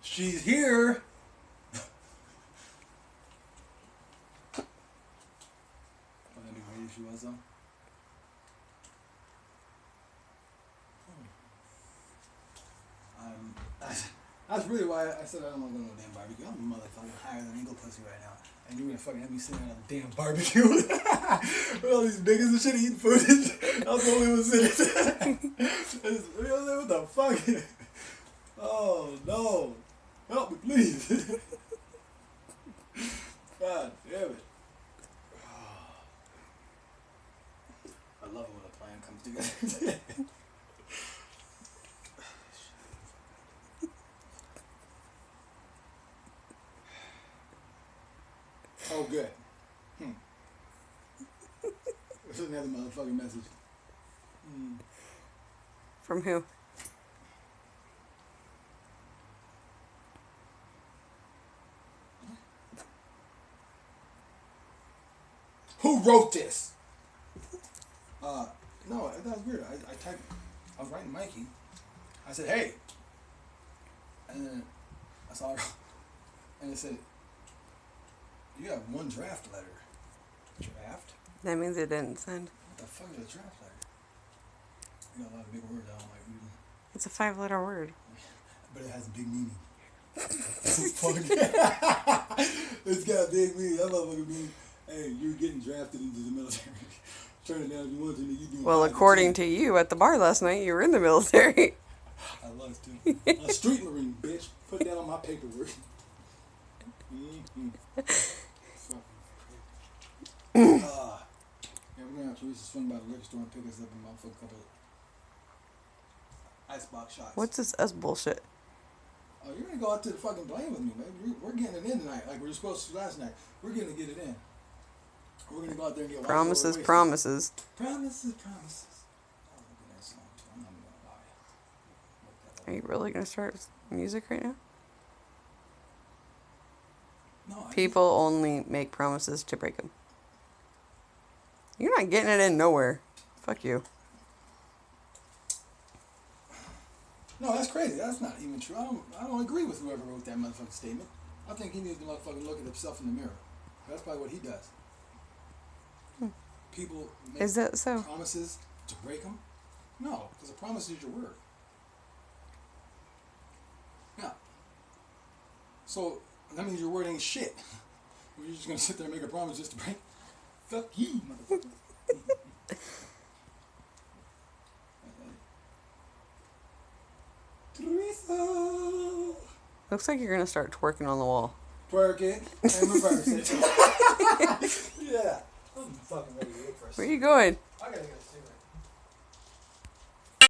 She's here. She was though. That's really why I said I don't want to go to a damn barbecue. I'm a motherfucking higher than Eagle Pussy right now. And you're gonna fucking have me sitting at a damn barbecue with all these niggas and shit eating food. I was the only one sitting. What the fuck? Oh no. Help me, please. God damn it. I love it when a plan comes together. Oh, good. What's another motherfucking message? From who? Who wrote this? No, that was weird. I typed, I was writing Mikey. I said, hey. And then I saw her, and it said, you have one draft letter. Draft? That means it didn't send. What the fuck is a draft letter? You got a lot of big words I don't like reading. It's a 5-letter word. But it has a big meaning. Fuck. It's got a big meaning. That motherfucker means, hey, you're getting drafted into the military. Turn it down if you want to. You do. Well, according to you at the bar last night, you were in the military. I was too. A street marine, bitch. Put that on my paperwork. Yeah, we're gonna have to reach the swing by the liquor store and pick us up a motherfucking couple of icebox shots. What's this us bullshit? Oh, you're gonna go out to the fucking plane with me, man. We're getting it in tonight, like we were supposed to last night. We're gonna get it in. We're gonna go out there and get promises. Promises. Oh, look at that song too. I'm not even gonna lie. Are you really gonna start music right now? No. People only make promises to break them. You're not getting it in nowhere. Fuck you. No, that's crazy. That's not even true. I don't agree with whoever wrote that motherfucking statement. I think he needs to motherfucking look at himself in the mirror. That's probably what he does. People make Is that so? promises to break them? No, because a promise is your word. Yeah. So that means your word ain't shit. You're just gonna sit there and make a promise just to break. Fuck you, motherfucker. Teresa. Looks like you're gonna start twerking on the wall. Twerk it and reverse it. Yeah. I'm fucking ready to wait for a Where are you going?